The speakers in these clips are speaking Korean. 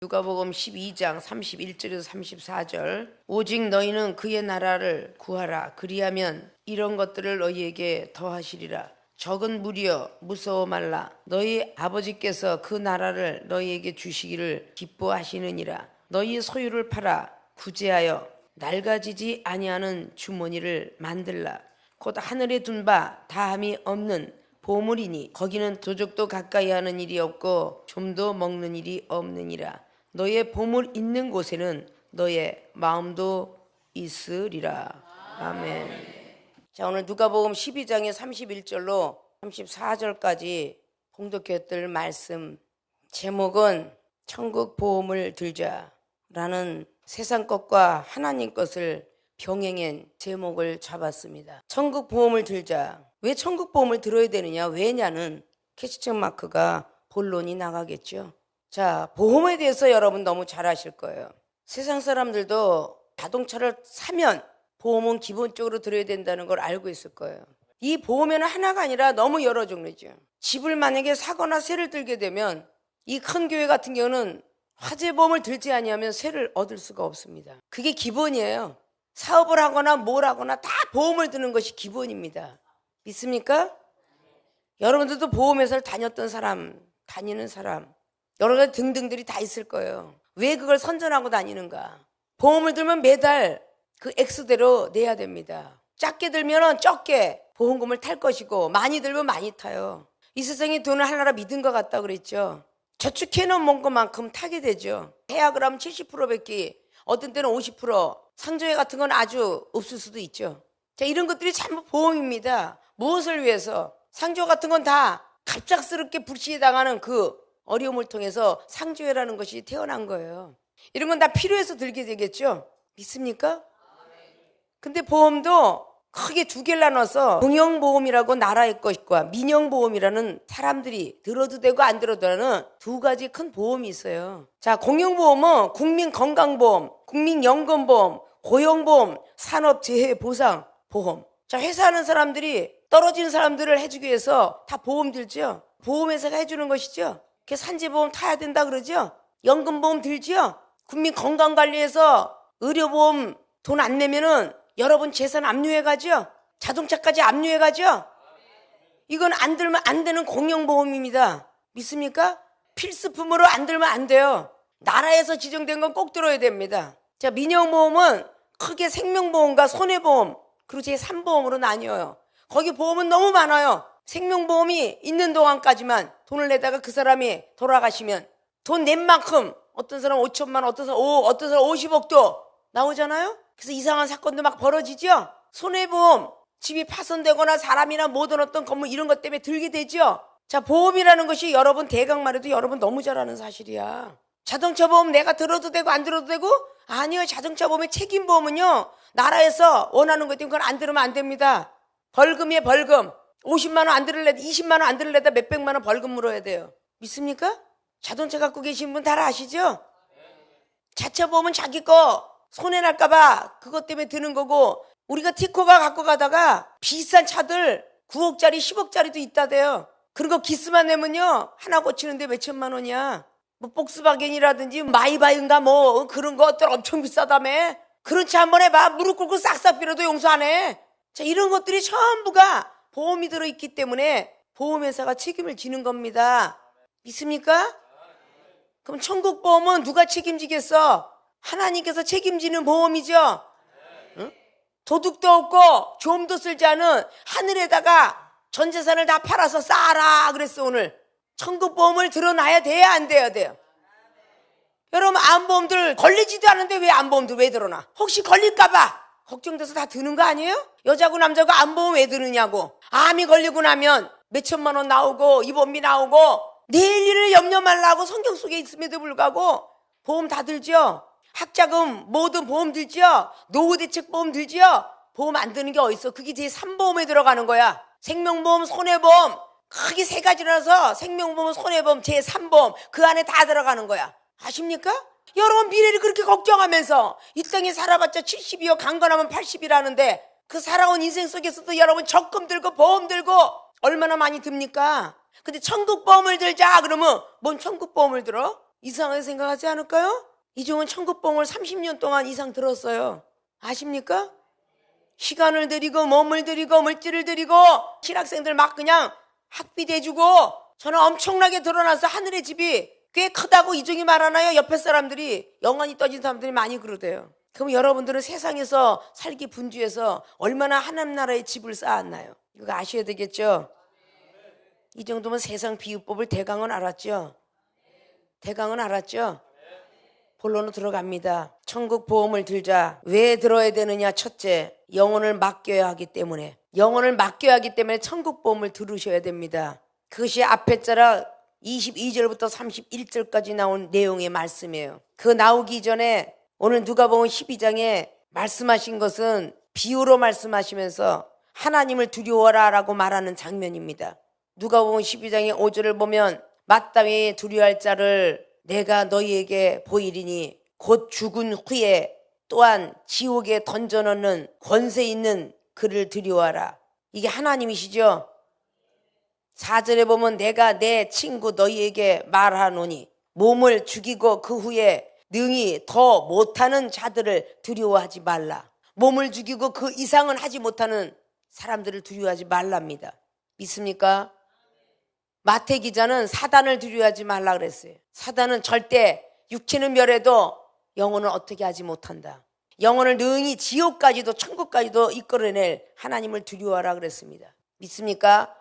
누가복음 12장 31절에서 34절. 오직 너희는 그의 나라를 구하라. 그리하면 이런 것들을 너희에게 더하시리라. 적은 무리여 무서워 말라. 너희 아버지께서 그 나라를 너희에게 주시기를 기뻐하시느니라. 너희 소유를 팔아 구제하여 낡아지지 아니하는 주머니를 만들라. 곧 하늘에 둔 바 다함이 없는 보물이니 거기는 도적도 가까이 하는 일이 없고 좀도 먹는 일이 없느니라. 너의 보물 있는 곳에는 너의 마음도 있으리라. 아멘. 자, 오늘 누가복음 12장의 31절로 34절까지 봉독했던 말씀 제목은 천국 보험을 들자라는 세상 것과 하나님 것을 병행한 제목을 잡았습니다. 천국 보험을 들자. 왜 천국 보험을 들어야 되느냐? 왜냐는 캐치천 마크가 본론이 나가겠죠. 자, 보험에 대해서 여러분 너무 잘 아실 거예요. 세상 사람들도 자동차를 사면 보험은 기본적으로 들어야 된다는 걸 알고 있을 거예요. 이 보험에는 하나가 아니라 너무 여러 종류죠. 집을 만약에 사거나 세를 들게 되면 이 큰 교회 같은 경우는 화재보험을 들지 아니하면 세를 얻을 수가 없습니다. 그게 기본이에요. 사업을 하거나 뭘 하거나 다 보험을 드는 것이 기본입니다. 믿습니까? 여러분들도 보험회사를 다녔던 사람, 다니는 사람, 여러 가지 등등들이 다 있을 거예요. 왜 그걸 선전하고 다니는가? 보험을 들면 매달 그 액수대로 내야 됩니다. 작게 들면 적게 보험금을 탈 것이고 많이 들면 많이 타요. 이 세상에 돈을 하나라 믿은 것 같다 그랬죠. 저축해놓은 것만큼 타게 되죠. 해약을 하면 70%밖에, 어떤 때는 50%, 상조회 같은 건 아주 없을 수도 있죠. 자, 이런 것들이 전부 보험입니다. 무엇을 위해서? 상조 같은 건 다 갑작스럽게 불시당하는 그 어려움을 통해서 상조회라는 것이 태어난 거예요. 이런 건 다 필요해서 들게 되겠죠. 믿습니까? 근데 보험도 크게 두 개를 나눠서 공영보험이라고 나라의 것과 민영보험이라는 사람들이 들어도 되고 안 들어도 되는 두 가지 큰 보험이 있어요. 자, 공영보험은 국민건강보험, 국민연금보험, 고용보험, 산업재해보상보험. 자, 회사하는 사람들이 떨어진 사람들을 해주기 위해서 다 보험 들죠. 보험회사가 해주는 것이죠. 그래서 산재보험 타야 된다 그러죠. 연금보험 들죠. 국민건강관리에서 의료보험 돈 안 내면은 여러분 재산 압류해가죠. 자동차까지 압류해가죠. 이건 안 들면 안 되는 공영보험입니다. 믿습니까? 필수품으로 안 들면 안 돼요. 나라에서 지정된 건 꼭 들어야 됩니다. 자, 민영보험은 크게 생명보험과 손해보험 그리고 제3보험으로 나뉘어요. 거기 보험은 너무 많아요. 생명보험이 있는 동안까지만 돈을 내다가 그 사람이 돌아가시면 돈 낸 만큼 어떤 사람 5천만 원, 어떤 사람 5억, 어떤 사람 50억도 나오잖아요. 그래서 이상한 사건도 막 벌어지죠. 손해보험, 집이 파손되거나 사람이나 모든 어떤 건물 이런 것 때문에 들게 되죠. 자, 보험이라는 것이 여러분 대강만 해도 여러분 너무 잘 아는 사실이야. 자동차 보험 내가 들어도 되고 안 들어도 되고? 아니요. 자동차 보험의 책임보험은요, 나라에서 원하는 것 때문에 그건 안 들으면 안 됩니다. 벌금이에요, 벌금. 50만 원 안 들을래다 20만 원 안 들을래다 몇백만 원 벌금 물어야 돼요. 믿습니까? 자동차 갖고 계신 분 다 아시죠? 자차 보험은 자기 거 손해날까봐 그것 때문에 드는 거고, 우리가 티코가 갖고 가다가 비싼 차들 9억짜리 10억짜리도 있다대요. 그런 거 기스만 내면요 하나 고치는데 몇천만 원이야. 뭐 폭스바겐이라든지 마이바이인가 뭐 그런 것들 엄청 비싸다며. 그런 차 한번 해봐. 무릎 꿇고 싹싹 빌어도 용서 안 해. 자, 이런 것들이 전부가 보험이 들어있기 때문에 보험회사가 책임을 지는 겁니다. 믿습니까? 그럼 천국보험은 누가 책임지겠어? 하나님께서 책임지는 보험이죠. 응? 도둑도 없고 좀도 쓸지 않은 하늘에다가 전 재산을 다 팔아서 쌓아라 그랬어. 오늘 천국보험을 들어놔야 돼야 안 돼야 돼요? 여러분, 암보험들 걸리지도 않은데 왜 암보험들 왜 들어놔? 혹시 걸릴까봐 걱정돼서 다 드는 거 아니에요? 여자고 남자고 암보험 왜 드느냐고. 암이 걸리고 나면 몇천만 원 나오고 입원비 나오고 내일 일을 염려 말라고 성경 속에 있음에도 불구하고 보험 다 들죠. 학자금 모든 보험 들죠. 노후대책보험 들죠. 보험 안 드는 게 어딨어. 그게 제3보험에 들어가는 거야. 생명보험, 손해보험 크게 세 가지라서 생명보험, 손해보험, 제3보험 그 안에 다 들어가는 거야. 아십니까? 여러분 미래를 그렇게 걱정하면서 이 땅에 살아봤자 70이요 강건하면 80이라는데 그 살아온 인생 속에서도 여러분 적금 들고 보험 들고 얼마나 많이 듭니까? 근데 천국보험을 들자 그러면 뭔 천국보험을 들어? 이상하게 생각하지 않을까요? 이종은 천국봉을 30년 동안 이상 들었어요. 아십니까? 시간을 들이고 몸을 들이고 물질을 들이고 신학생들 막 그냥 학비 대주고 저는 엄청나게 드러나서 하늘의 집이 꽤 크다고 이종이 말하나요? 옆에 사람들이 영안이 떠진 사람들이 많이 그러대요. 그럼 여러분들은 세상에서 살기 분주해서 얼마나 하나님 나라의 집을 쌓았나요? 이거 아셔야 되겠죠? 이 정도면 세상 비유법을 대강은 알았죠? 대강은 알았죠? 본론으로 들어갑니다. 천국 보험을 들자. 왜 들어야 되느냐? 첫째, 영혼을 맡겨야 하기 때문에. 영혼을 맡겨야 하기 때문에 천국 보험을 들으셔야 됩니다. 그것이 앞에 자락 22절부터 31절까지 나온 내용의 말씀이에요. 그 나오기 전에 오늘 누가복음 12장에 말씀하신 것은 비유로 말씀하시면서 하나님을 두려워라 라고 말하는 장면입니다. 누가복음 12장의 5절을 보면 마땅히 두려워할 자를 내가 너희에게 보이리니 곧 죽은 후에 또한 지옥에 던져넣는 권세 있는 그를 두려워하라. 이게 하나님이시죠. 4절에 보면 내가 내 친구 너희에게 말하노니 몸을 죽이고 그 후에 능히 더 못하는 자들을 두려워하지 말라. 몸을 죽이고 그 이상은 하지 못하는 사람들을 두려워하지 말랍니다. 믿습니까? 마태 기자는 사단을 두려워하지 말라 그랬어요. 사단은 절대 육체는 멸해도 영혼을 어떻게 하지 못한다. 영혼을 능히 지옥까지도 천국까지도 이끌어낼 하나님을 두려워하라 그랬습니다. 믿습니까?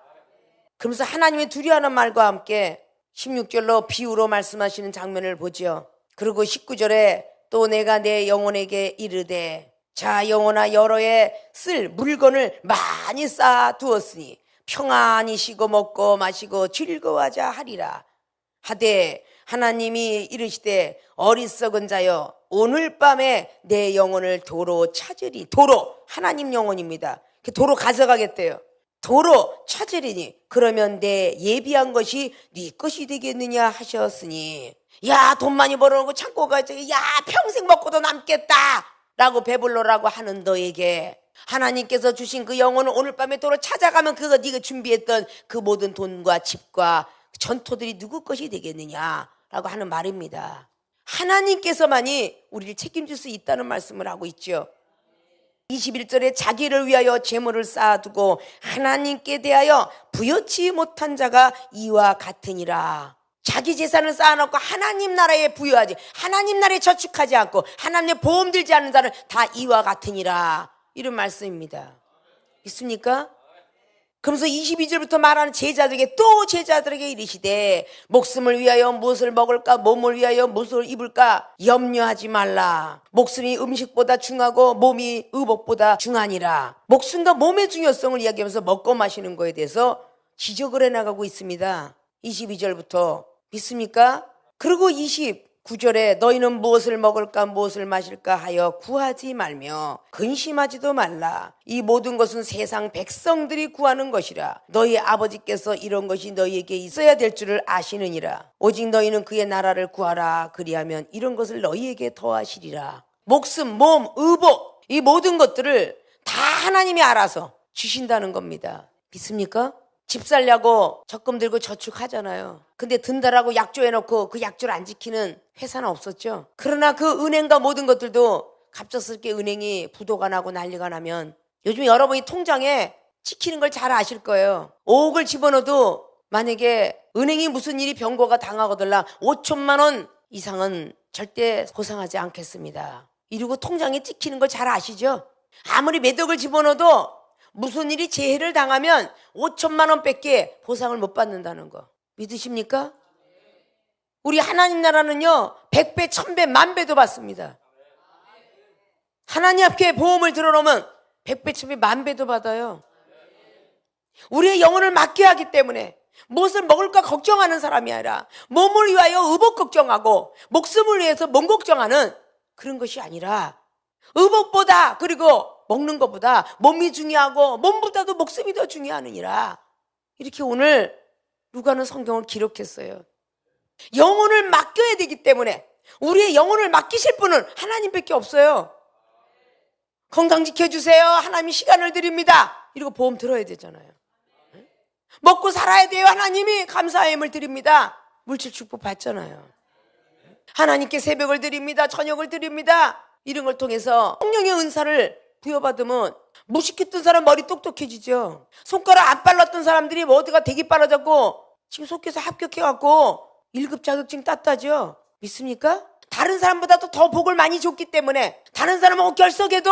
그러면서 하나님의 두려워하는 말과 함께 16절로 비유로 말씀하시는 장면을 보죠. 그리고 19절에 또 내가 내 영혼에게 이르되 자 영혼아 여러 해 쓸 물건을 많이 쌓아두었으니 평안히 쉬고 먹고 마시고 즐거워하자 하리라 하되 하나님이 이르시되 어리석은 자여 오늘 밤에 내 영혼을 도로 찾으리. 도로 하나님 영혼입니다. 도로 가져가겠대요. 도로 찾으리니 그러면 내 예비한 것이 네 것이 되겠느냐 하셨으니 야 돈 많이 벌어오고 창고 가지고 야 평생 먹고도 남겠다 라고 배불러라고 하는 너에게 하나님께서 주신 그 영혼을 오늘 밤에 도로 찾아가면 그거 네가 준비했던 그 모든 돈과 집과 전토들이 누구 것이 되겠느냐라고 하는 말입니다. 하나님께서만이 우리를 책임질 수 있다는 말씀을 하고 있죠. 21절에 자기를 위하여 재물을 쌓아두고 하나님께 대하여 부여치 못한 자가 이와 같으니라. 자기 재산을 쌓아놓고 하나님 나라에 부여하지 하나님 나라에 저축하지 않고 하나님의 보험 들지 않는 자는 다 이와 같으니라. 이런 말씀입니다. 있습니까? 그러면서 22절부터 말하는 제자들에게 또 제자들에게 이르시되 목숨을 위하여 무엇을 먹을까 몸을 위하여 무엇을 입을까 염려하지 말라. 목숨이 음식보다 중하고 몸이 의복보다 중하니라. 목숨과 몸의 중요성을 이야기하면서 먹고 마시는 거에 대해서 지적을 해나가고 있습니다. 22절부터 믿습니까? 그리고 29절에 너희는 무엇을 먹을까 무엇을 마실까 하여 구하지 말며 근심하지도 말라. 이 모든 것은 세상 백성들이 구하는 것이라. 너희 아버지께서 이런 것이 너희에게 있어야 될 줄을 아시느니라. 오직 너희는 그의 나라를 구하라. 그리하면 이런 것을 너희에게 더하시리라. 목숨, 몸, 의복 이 모든 것들을 다 하나님이 알아서 주신다는 겁니다. 믿습니까? 집 살려고 적금 들고 저축하잖아요. 근데 든다라고 약조해놓고 그 약조를 안 지키는 회사는 없었죠. 그러나 그 은행과 모든 것들도 갑작스럽게 은행이 부도가 나고 난리가 나면 요즘 여러분이 통장에 찍히는 걸 잘 아실 거예요. 5억을 집어넣어도 만약에 은행이 무슨 일이 병고가 당하거들라 5천만 원 이상은 절대 보상하지 않겠습니다. 이러고 통장에 찍히는 걸 잘 아시죠? 아무리 몇 억을 집어넣어도 무슨 일이 재해를 당하면 5천만 원 밖에 보상을 못 받는다는 거 믿으십니까? 우리 하나님 나라는요 100배, 1000배, 10,000배도 받습니다. 하나님 앞에 보험을 들어놓으면 100배, 1000배, 10,000배도 받아요. 우리의 영혼을 맡겨야 하기 때문에 무엇을 먹을까 걱정하는 사람이 아니라 몸을 위하여 의복 걱정하고 목숨을 위해서 몸 걱정하는 그런 것이 아니라 의복보다 그리고 먹는 것보다 몸이 중요하고 몸보다도 목숨이 더 중요하느니라. 이렇게 오늘 누가는 성경을 기록했어요. 영혼을 맡겨야 되기 때문에 우리의 영혼을 맡기실 분은 하나님밖에 없어요. 건강 지켜주세요. 하나님이 시간을 드립니다. 이러고 보험 들어야 되잖아요. 먹고 살아야 돼요. 하나님이 감사의 힘을 드립니다. 물질 축복 받잖아요. 하나님께 새벽을 드립니다. 저녁을 드립니다. 이런 걸 통해서 성령의 은사를 부여받으면 무식히 뜬 사람 머리 똑똑해지죠. 손가락 안 빨랐던 사람들이 어디가 되게 빨라졌고 지금 속에서 합격해갖고 1급 자격증 땄다죠. 믿습니까? 다른 사람보다도 더 복을 많이 줬기 때문에 다른 사람은 결석해도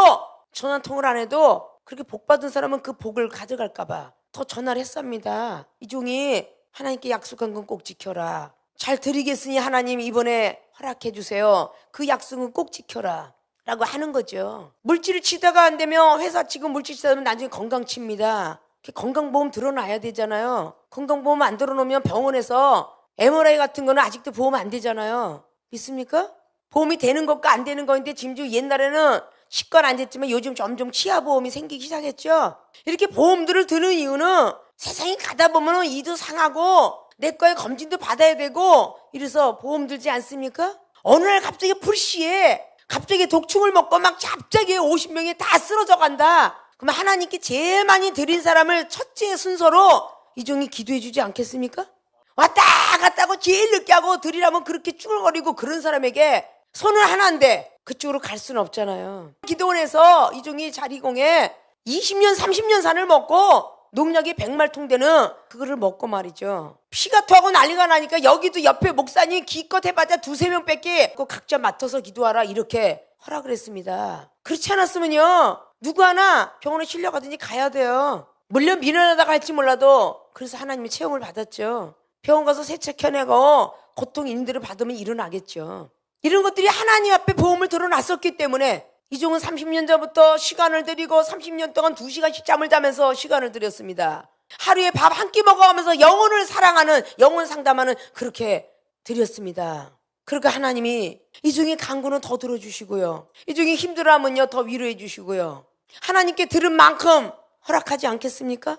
전화 통화를 안 해도 그렇게 복 받은 사람은 그 복을 가져갈까봐 더 전화를 했습니다. 이 종이 하나님께 약속한 건 꼭 지켜라. 잘 드리겠으니 하나님 이번에 허락해 주세요. 그 약속은 꼭 지켜라 라고 하는 거죠. 물질을 치다가 안 되면 회사 치고 물질 치다 보면 나중에 건강 칩니다. 건강보험 들어놔야 되잖아요. 건강보험 안 들어놓으면 병원에서 MRI 같은 거는 아직도 보험 안 되잖아요. 믿습니까? 보험이 되는 것과 안 되는 거인데 지금 옛날에는 치과는 안 됐지만 요즘 점점 치아보험이 생기기 시작했죠. 이렇게 보험들을 드는 이유는 세상에 가다 보면 이도 상하고 내 거에 검진도 받아야 되고 이래서 보험 들지 않습니까? 어느 날 갑자기 불시에 갑자기 독충을 먹고 막 갑자기 50명이 다 쓰러져 간다. 그럼 하나님께 제일 많이 드린 사람을 첫째 순서로 이 종이 기도해 주지 않겠습니까? 왔다 갔다 하고 제일 늦게 하고 드리라면 그렇게 쭈글거리고 그런 사람에게 손을 하나인데 그쪽으로 갈 수는 없잖아요. 기도원에서 이 종이 자리공에 20년 30년 산을 먹고 농약이 100말통 되는 그거를 먹고 말이죠. 피가 토하고 난리가 나니까 여기도 옆에 목사님 기껏 해봤자 2-3명 뺏기 각자 맡아서 기도하라 이렇게 허락을 했습니다. 그렇지 않았으면요 누구 하나 병원에 실려가든지 가야 돼요. 물론 미련하다 갈지 몰라도 그래서 하나님의 체험을 받았죠. 병원 가서 세척해내고 고통 인들을 받으면 일어나겠죠. 이런 것들이 하나님 앞에 보험을 들어놨었기 때문에 이 종은 30년 전부터 시간을 들이고 30년 동안 2시간씩 잠을 자면서 시간을 들였습니다. 하루에 밥 한 끼 먹어가면서 영혼을 사랑하는 영혼 상담하는 그렇게 드렸습니다. 그러니까 하나님이 이 종의 간구는 더 들어주시고요. 이 종이 힘들어하면요 더 위로해 주시고요. 하나님께 들은 만큼 허락하지 않겠습니까?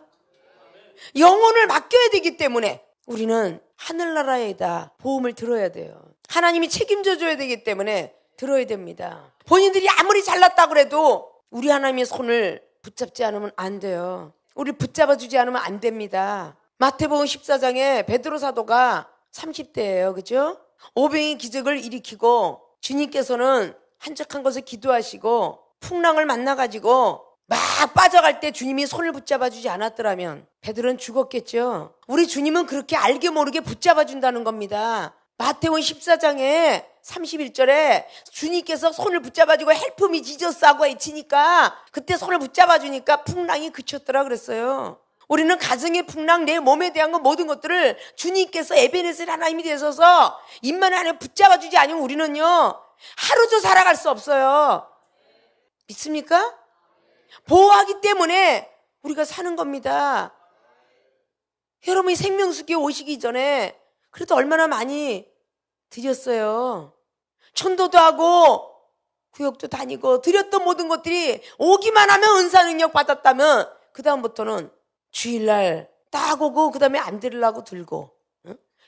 영혼을 맡겨야 되기 때문에 우리는 하늘나라에다 보험을 들어야 돼요. 하나님이 책임져 줘야 되기 때문에 들어야 됩니다. 본인들이 아무리 잘났다고 그래도 우리 하나님의 손을 붙잡지 않으면 안 돼요. 우리를 붙잡아 주지 않으면 안 됩니다. 마태복음 14장에 베드로 사도가 30대예요. 그죠? 오병이 기적을 일으키고 주님께서는 한적한 곳에 기도하시고 풍랑을 만나가지고 막 빠져갈 때 주님이 손을 붙잡아 주지 않았더라면 베드로는 죽었겠죠. 우리 주님은 그렇게 알게 모르게 붙잡아 준다는 겁니다. 마태복음 14장에 31절에 주님께서 손을 붙잡아주고 help me Jesus 하고 외치니까 그때 손을 붙잡아주니까 풍랑이 그쳤더라 그랬어요. 우리는 가정의 풍랑, 내 몸에 대한 것 모든 것들을 주님께서 에베네셀 하나님이 되셔서 임만 안에 붙잡아주지 않으면 우리는요 하루도 살아갈 수 없어요. 믿습니까? 보호하기 때문에 우리가 사는 겁니다. 여러분이 생명수기에 오시기 전에 그래도 얼마나 많이 드렸어요. 천도도 하고 구역도 다니고 드렸던 모든 것들이 오기만 하면 은사 능력 받았다면 그 다음부터는 주일날 딱 오고 그 다음에 안 드리려고 들고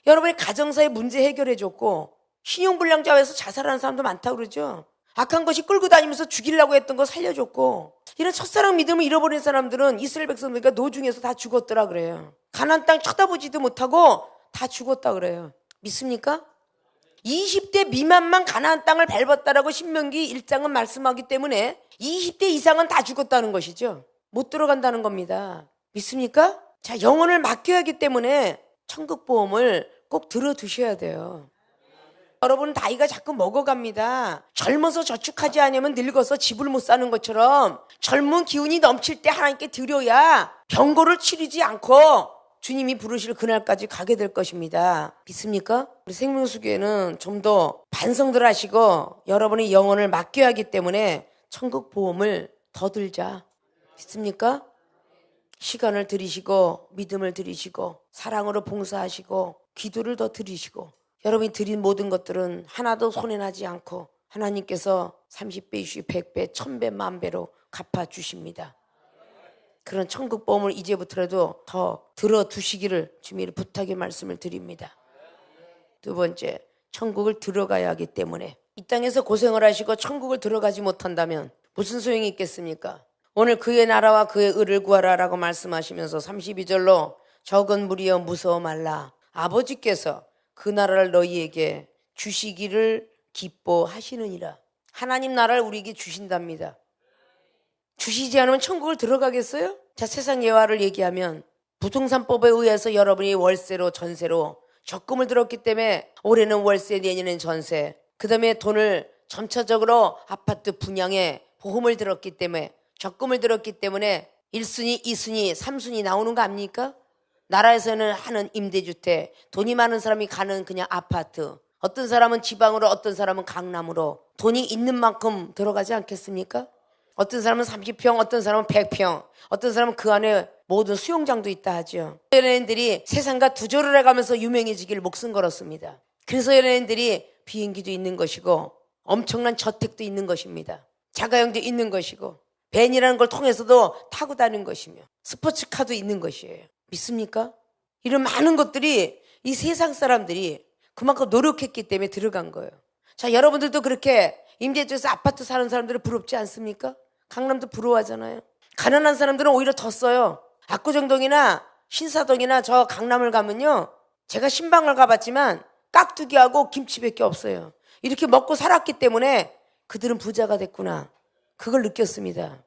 여러분의 가정사의 문제 해결해줬고 신용불량자에서 자살하는 사람도 많다고 그러죠. 악한 것이 끌고 다니면서 죽이려고 했던 거 살려줬고 이런 첫사랑 믿음을 잃어버린 사람들은 이스라엘 백성들과 노중에서 다 죽었더라 그래요. 가나안 땅 쳐다보지도 못하고 다 죽었다 그래요. 믿습니까? 20대 미만만 가나안 땅을 밟았다라고 신명기 1장은 말씀하기 때문에 20대 이상은 다 죽었다는 것이죠. 못 들어간다는 겁니다. 믿습니까? 자, 영혼을 맡겨야 하기 때문에 천국보험을 꼭 들어두셔야 돼요. 여러분 나이가 자꾸 먹어갑니다. 젊어서 저축하지 않으면 늙어서 집을 못 사는 것처럼 젊은 기운이 넘칠 때 하나님께 드려야 병고를 치르지 않고 주님이 부르실 그날까지 가게 될 것입니다. 믿습니까? 우리 생명수교회는 좀 더 반성들 하시고 여러분의 영혼을 맡겨야 하기 때문에 천국보험을 더 들자. 믿습니까? 시간을 들이시고 믿음을 들이시고 사랑으로 봉사하시고 기도를 더 들이시고 여러분이 드린 모든 것들은 하나도 손해나지 않고 하나님께서 30배, 20배, 100배, 1000배, 만배로 갚아주십니다. 그런 천국보험을 이제부터라도 더 들어두시기를 주님을 부탁의 말씀을 드립니다. 두 번째, 천국을 들어가야 하기 때문에 이 땅에서 고생을 하시고 천국을 들어가지 못한다면 무슨 소용이 있겠습니까? 오늘 그의 나라와 그의 의를 구하라 라고 말씀하시면서 32절로 적은 무리여 무서워 말라. 아버지께서 그 나라를 너희에게 주시기를 기뻐하시느니라. 하나님 나라를 우리에게 주신답니다. 주시지 않으면 천국을 들어가겠어요? 자, 세상 예화를 얘기하면 부동산법에 의해서 여러분이 월세로 전세로 적금을 들었기 때문에 올해는 월세, 내년엔 전세, 그 다음에 돈을 점차적으로 아파트 분양에 보험을 들었기 때문에 적금을 들었기 때문에 1순위, 2순위, 3순위 나오는 거 압니까? 나라에서는 하는 임대주택, 돈이 많은 사람이 가는 그냥 아파트, 어떤 사람은 지방으로 어떤 사람은 강남으로 돈이 있는 만큼 들어가지 않겠습니까? 어떤 사람은 30평, 어떤 사람은 100평, 어떤 사람은 그 안에 모든 수영장도 있다 하죠. 연예인들이 세상과 두조를 해가면서 유명해지길 목숨 걸었습니다. 그래서 연예인들이 비행기도 있는 것이고 엄청난 저택도 있는 것입니다. 자가용도 있는 것이고 밴이라는 걸 통해서도 타고 다니는 것이며 스포츠카도 있는 것이에요. 믿습니까? 이런 많은 것들이 이 세상 사람들이 그만큼 노력했기 때문에 들어간 거예요. 자, 여러분들도 그렇게 임대주에서 아파트 사는 사람들은 부럽지 않습니까? 강남도 부러워하잖아요. 가난한 사람들은 오히려 더 써요. 압구정동이나 신사동이나 저 강남을 가면요, 제가 신방을 가봤지만 깍두기하고 김치밖에 없어요. 이렇게 먹고 살았기 때문에 그들은 부자가 됐구나, 그걸 느꼈습니다.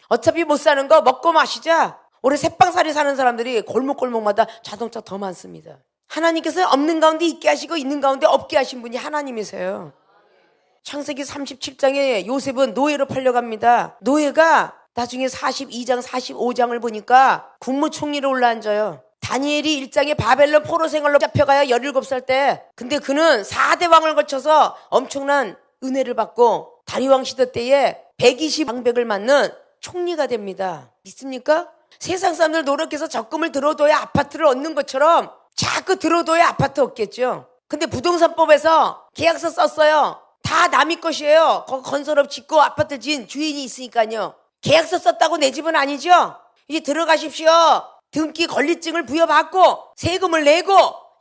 어차피 못 사는 거 먹고 마시자. 올해 새빵살이 사는 사람들이 골목골목마다 자동차 더 많습니다. 하나님께서 없는 가운데 있게 하시고 있는 가운데 없게 하신 분이 하나님이세요. 창세기 37장에 요셉은 노예로 팔려갑니다. 노예가 나중에 42장 45장을 보니까 국무총리로 올라앉아요. 다니엘이 1장에 바벨론 포로 생활로 잡혀가요. 17살 때. 근데 그는 4대 왕을 거쳐서 엄청난 은혜를 받고 다리왕 시대 때에 120방백을 맞는 총리가 됩니다. 믿습니까? 세상 사람들 노력해서 적금을 들어둬야 아파트를 얻는 것처럼 자꾸 들어둬야 아파트 얻겠죠. 근데 부동산법에서 계약서 썼어요. 다 남의 것이에요. 거기 건설업 짓고 아파트 지은 주인이 있으니까요. 계약서 썼다고 내 집은 아니죠. 이제 들어가십시오. 등기 권리증을 부여받고 세금을 내고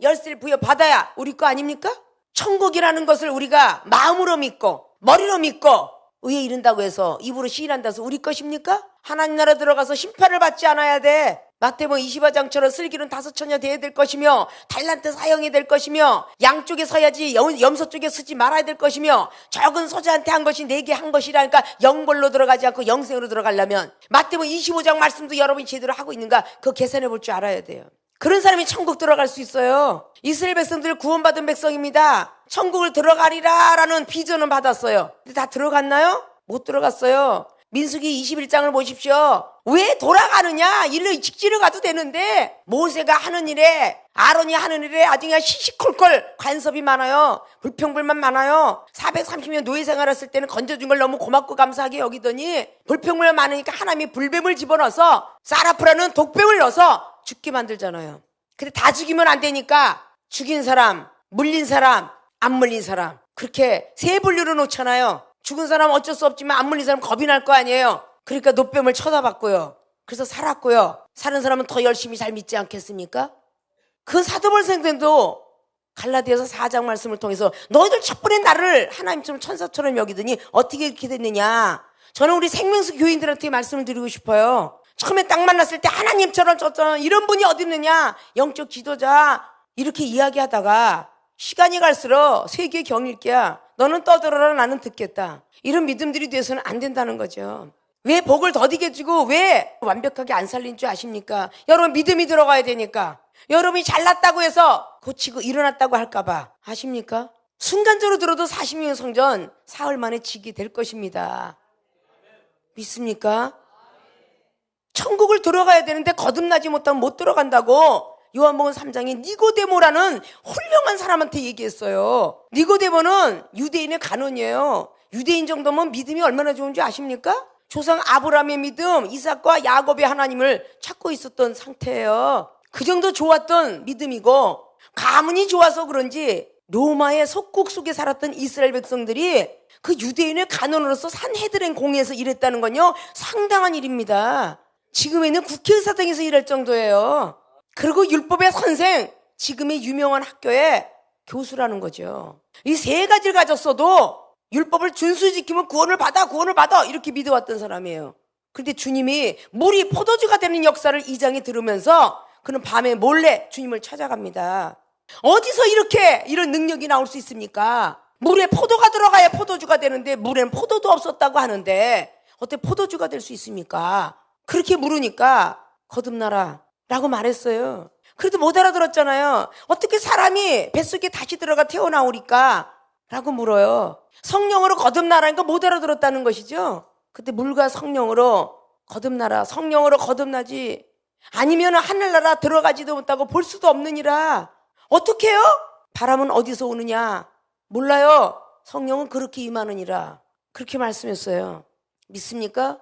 열쇠를 부여받아야 우리 거 아닙니까? 천국이라는 것을 우리가 마음으로 믿고 머리로 믿고 의에 이른다고 해서 입으로 시인한다고 해서 우리 것입니까? 하나님 나라 들어가서 심판을 받지 않아야 돼. 마태복음 25장처럼 슬기로운 5처녀 되어야 될 것이며 달란트 사형이 될 것이며 양쪽에 서야지 염소 쪽에 서지 말아야 될 것이며 적은 소자한테 한 것이 내게 한 것이라니까 영벌로 들어가지 않고 영생으로 들어가려면 마태복음 25장 말씀도 여러분이 제대로 하고 있는가 그거 계산해 볼 줄 알아야 돼요. 그런 사람이 천국 들어갈 수 있어요. 이스라엘 백성들 구원받은 백성입니다. 천국을 들어가리라 라는 비전은 받았어요. 근데 다 들어갔나요? 못 들어갔어요. 민수기 21장을 보십시오. 왜 돌아가느냐? 일로 직지로 가도 되는데 모세가 하는 일에 아론이 하는 일에 아주 그냥 시시콜콜 간섭이 많아요. 불평불만 많아요. 430년 노예 생활했을 때는 건져준 걸 너무 고맙고 감사하게 여기더니 불평불만 많으니까 하나님이 불뱀을 집어넣어서 사라프라는 독뱀을 넣어서 죽게 만들잖아요. 근데 다 죽이면 안 되니까 죽인 사람, 물린 사람, 안 물린 사람 그렇게 세 분류로 놓잖아요. 죽은 사람은 어쩔 수 없지만 안 물린 사람은 겁이 날 거 아니에요. 그러니까 노뱀을 쳐다봤고요. 그래서 살았고요. 사는 사람은 더 열심히 잘 믿지 않겠습니까? 그 사도벌생들도 갈라디아서 4장 말씀을 통해서 너희들 첫번에 나를 하나님처럼 천사처럼 여기더니 어떻게 이렇게 됐느냐. 저는 우리 생명수 교인들한테 말씀을 드리고 싶어요. 처음에 딱 만났을 때 하나님처럼 저처럼 이런 분이 어디 있느냐. 영적 지도자 이렇게 이야기하다가 시간이 갈수록 세계 경일기야. 너는 떠들어라 나는 듣겠다. 이런 믿음들이 돼서는 안 된다는 거죠. 왜 복을 더디게 주고 왜 완벽하게 안 살린 줄 아십니까? 여러분 믿음이 들어가야 되니까. 여러분이 잘났다고 해서 고치고 일어났다고 할까 봐 아십니까? 순간적으로 들어도 40년 성전 사흘 만에 지게 될 것입니다. 믿습니까? 천국을 들어가야 되는데 거듭나지 못하면 못 들어간다고 요한복음 3장에 니고데모라는 훌륭한 사람한테 얘기했어요. 니고데모는 유대인의 간원이에요. 유대인 정도면 믿음이 얼마나 좋은지 아십니까? 조상 아브라함의 믿음, 이삭과 야곱의 하나님을 찾고 있었던 상태예요. 그 정도 좋았던 믿음이고 가문이 좋아서 그런지 로마의 속국 속에 살았던 이스라엘 백성들이 그 유대인의 간원으로서 산헤드렌 공회에서 일했다는 건요 상당한 일입니다. 지금에는 국회의사당에서 일할 정도예요. 그리고 율법의 선생, 지금의 유명한 학교의 교수라는 거죠. 이 세 가지를 가졌어도 율법을 준수히 지키면 구원을 받아 이렇게 믿어왔던 사람이에요. 그런데 주님이 물이 포도주가 되는 역사를 2장에 들으면서 그는 밤에 몰래 주님을 찾아갑니다. 어디서 이렇게 이런 능력이 나올 수 있습니까? 물에 포도가 들어가야 포도주가 되는데 물에는 포도도 없었다고 하는데 어떻게 포도주가 될 수 있습니까? 그렇게 물으니까 거듭나라 라고 말했어요. 그래도 못 알아들었잖아요. 어떻게 사람이 뱃속에 다시 들어가 태어나오니까 라고 물어요. 성령으로 거듭나라니까 못 알아들었다는 것이죠. 그때 물과 성령으로 거듭나라, 성령으로 거듭나지 아니면 하늘나라 들어가지도 못하고 볼 수도 없느니라. 어떻게 해요? 바람은 어디서 오느냐? 몰라요. 성령은 그렇게 임하느니라. 그렇게 말씀했어요. 믿습니까?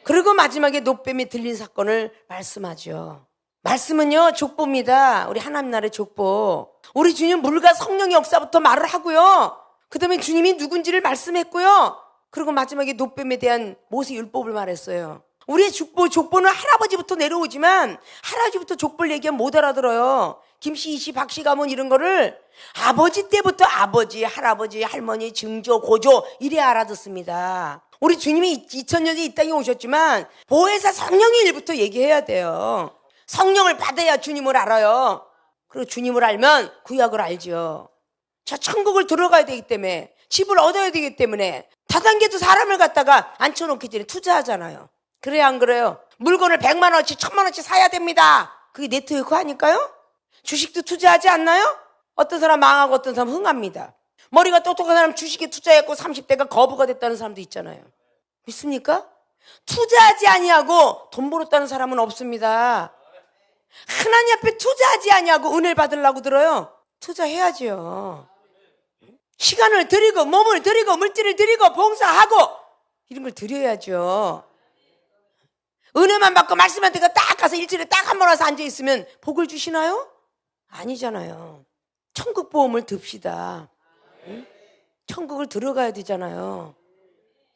그리고 마지막에 노뱀이 들린 사건을 말씀하죠. 말씀은요, 족보입니다. 우리 하나님 나라의 족보. 우리 주님 물과 성령의 역사부터 말을 하고요. 그 다음에 주님이 누군지를 말씀했고요. 그리고 마지막에 노뱀에 대한 모세 율법을 말했어요. 우리의 족보는 할아버지부터 내려오지만 할아버지부터 족보를 얘기하면 못 알아들어요. 김씨, 이씨, 박씨 가문 이런 거를 아버지 때부터 아버지, 할아버지, 할머니, 증조, 고조 이래 알아듣습니다. 우리 주님이 2000년에 이 땅에 오셨지만 보혜사 성령의 일부터 얘기해야 돼요. 성령을 받아야 주님을 알아요. 그리고 주님을 알면 구약을 알죠. 자, 천국을 들어가야 되기 때문에 집을 얻어야 되기 때문에 다단계도 사람을 갖다가 앉혀놓기 전에 투자하잖아요. 그래야 안 그래요? 물건을 100만 원어치 1000만 원어치 사야 됩니다. 그게 네트워크 아닐까요? 주식도 투자하지 않나요? 어떤 사람 망하고 어떤 사람 흥합니다. 머리가 똑똑한 사람 주식에 투자했고 30대가 거부가 됐다는 사람도 있잖아요. 믿습니까? 투자하지 아니하고 돈 벌었다는 사람은 없습니다. 하나님 앞에 투자하지 아니하고 은혜를 받으려고 들어요? 투자해야지요. 시간을 드리고 몸을 드리고 물질을 드리고 봉사하고 이런 걸 드려야죠. 은혜만 받고 말씀만 듣고 딱 가서 일주일에 딱 한 번 와서 앉아있으면 복을 주시나요? 아니잖아요. 천국 보험을 듭시다. 응? 천국을 들어가야 되잖아요.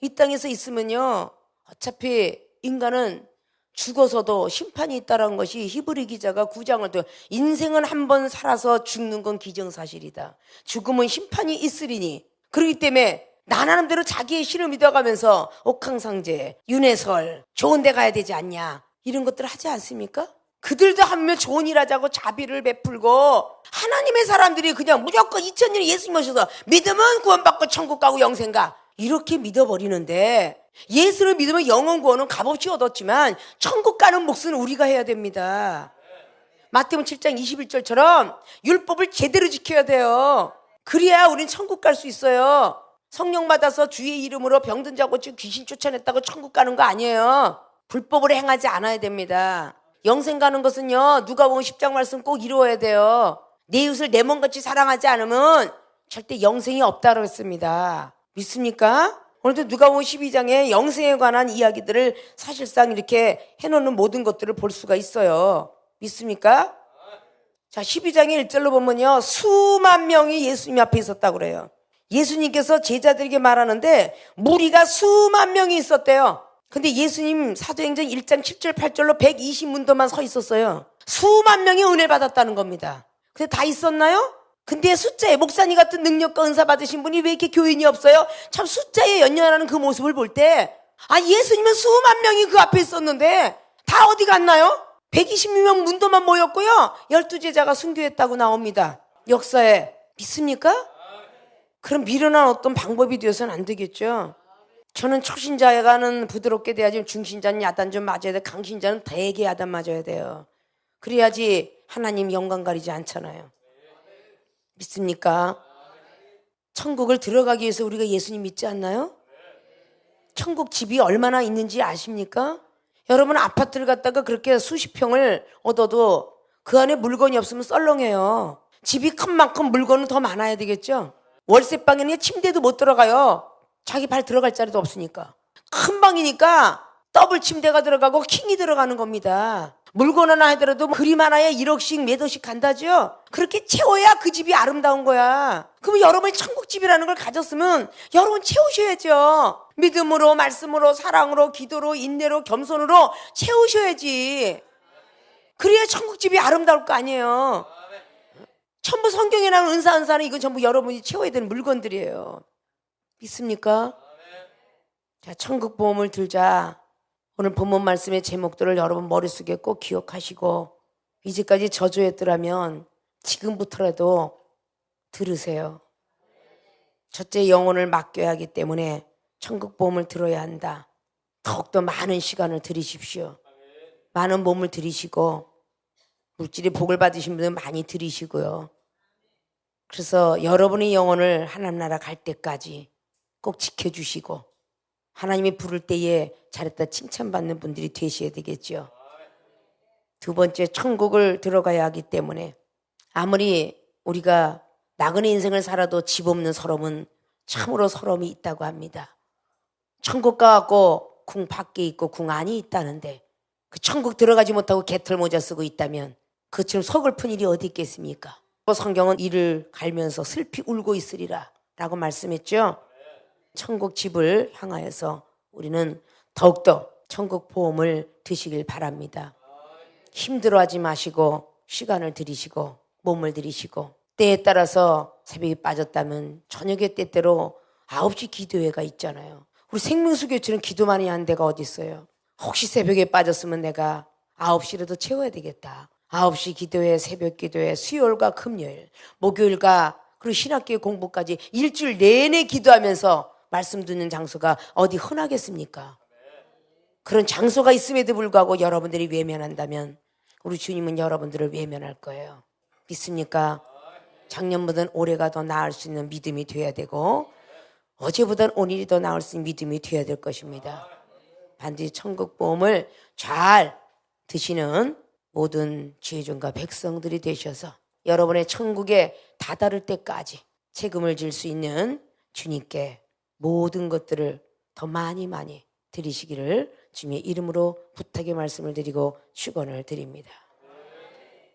이 땅에서 있으면요, 어차피 인간은 죽어서도 심판이 있다는 것이 히브리 기자가 9장을 또 인생은 한 번 살아서 죽는 건 기정사실이다. 죽음은 심판이 있으리니. 그렇기 때문에 나 나름대로 자기의 신을 믿어가면서 옥황상제, 윤회설 좋은 데 가야 되지 않냐 이런 것들 하지 않습니까? 그들도 하면 좋은 일 하자고 자비를 베풀고 하나님의 사람들이 그냥 무조건 2000년에 예수님 오셔서 믿으면 구원받고 천국 가고 영생 가 이렇게 믿어버리는데 예수를 믿으면 영원 구원은 값없이 얻었지만 천국 가는 몫은 우리가 해야 됩니다. 마태복음 7장 21절처럼 율법을 제대로 지켜야 돼요. 그래야 우린 천국 갈 수 있어요. 성령 받아서 주의 이름으로 병든 자 고치고 귀신 쫓아냈다고 천국 가는 거 아니에요. 불법을 행하지 않아야 됩니다. 영생 가는 것은요, 누가복음 10장 말씀 꼭 이루어야 돼요. 내 이웃을 내 몸같이 사랑하지 않으면 절대 영생이 없다고 했습니다. 믿습니까? 오늘도 누가복음 12장에 영생에 관한 이야기들을 사실상 이렇게 해놓는 모든 것들을 볼 수가 있어요. 믿습니까? 자, 12장의 1절로 보면요, 수만 명이 예수님 앞에 있었다고 그래요. 예수님께서 제자들에게 말하는데 무리가 수만 명이 있었대요. 근데 예수님 사도행전 1장 7절 8절로 120문도만 서 있었어요. 수만 명이 은혜 받았다는 겁니다. 근데 다 있었나요? 근데 숫자에 목사님 같은 능력과 은사 받으신 분이 왜 이렇게 교인이 없어요? 참 숫자에 연연하는 그 모습을 볼 때 예수님은 수만 명이 그 앞에 있었는데 다 어디 갔나요? 120명 문도만 모였고요. 12제자가 순교했다고 나옵니다. 역사에. 믿습니까? 그럼 미련한 어떤 방법이 되어서는 안 되겠죠. 저는 초신자가는 부드럽게 돼야지 중신자는 야단 좀 맞아야 돼. 강신자는 되게 야단 맞아야 돼요. 그래야지 하나님 영광 가리지 않잖아요. 믿습니까? 천국을 들어가기 위해서 우리가 예수님 믿지 않나요? 천국 집이 얼마나 있는지 아십니까? 여러분 아파트를 갖다가 그렇게 수십 평을 얻어도 그 안에 물건이 없으면 썰렁해요. 집이 큰 만큼 물건은 더 많아야 되겠죠? 월세방에는 침대도 못 들어가요. 자기 발 들어갈 자리도 없으니까. 큰 방이니까 더블 침대가 들어가고 킹이 들어가는 겁니다. 물건 하나 하더라도 그림 하나에 1억씩 몇 억씩 간다죠. 그렇게 채워야 그 집이 아름다운 거야. 그럼 여러분이 천국집이라는 걸 가졌으면 여러분 채우셔야죠. 믿음으로, 말씀으로, 사랑으로, 기도로, 인내로, 겸손으로 채우셔야지. 그래야 천국집이 아름다울 거 아니에요. 전부 성경에 나오는 은사는 이건 전부 여러분이 채워야 되는 물건들이에요. 믿습니까? 자, 천국 보험을 들자. 오늘 본문 말씀의 제목들을 여러분 머릿속에 꼭 기억하시고 이제까지 저주했더라면 지금부터라도 들으세요. 첫째, 영혼을 맡겨야 하기 때문에 천국 보험을 들어야 한다. 더욱더 많은 시간을 들이십시오. 많은 몸을 들이시고 물질의 복을 받으신 분들 많이 들이시고요. 그래서 여러분의 영혼을 하나님 나라 갈 때까지 꼭 지켜주시고 하나님이 부를 때에 잘했다 칭찬받는 분들이 되셔야 되겠죠. 두 번째, 천국을 들어가야 하기 때문에 아무리 우리가 나그네 인생을 살아도 집 없는 서름은 참으로 서름이 있다고 합니다. 천국 가고 궁 밖에 있고 궁 안이 있다는데 그 천국 들어가지 못하고 개털 모자 쓰고 있다면 그처럼 서글픈 일이 어디 있겠습니까? 성경은 이를 갈면서 슬피 울고 있으리라 라고 말씀했죠. 천국 집을 향하여서 우리는 더욱더 천국 보험을 드시길 바랍니다. 힘들어하지 마시고 시간을 들이시고 몸을 들이시고 때에 따라서 새벽에 빠졌다면 저녁에 때때로 9시 기도회가 있잖아요. 우리 생명수교처럼 기도 많이 하는 데가 어디 있어요? 혹시 새벽에 빠졌으면 내가 9시라도 채워야 되겠다. 9시 기도회, 새벽 기도회, 수요일과 금요일, 목요일과 그리고 신학교의 공부까지 일주일 내내 기도하면서 말씀 듣는 장소가 어디 흔하겠습니까? 그런 장소가 있음에도 불구하고 여러분들이 외면한다면 우리 주님은 여러분들을 외면할 거예요. 믿습니까? 작년보다는 올해가 더 나을 수 있는 믿음이 돼야 되고 어제보다는 오늘이 더 나을 수 있는 믿음이 돼야 될 것입니다. 반드시 천국 보험을 잘 드시는 모든 지혜종과 백성들이 되셔서 여러분의 천국에 다다를 때까지 책임을 질 수 있는 주님께 모든 것들을 더 많이 드리시기를 주님의 이름으로 부탁의 말씀을 드리고 축원을 드립니다.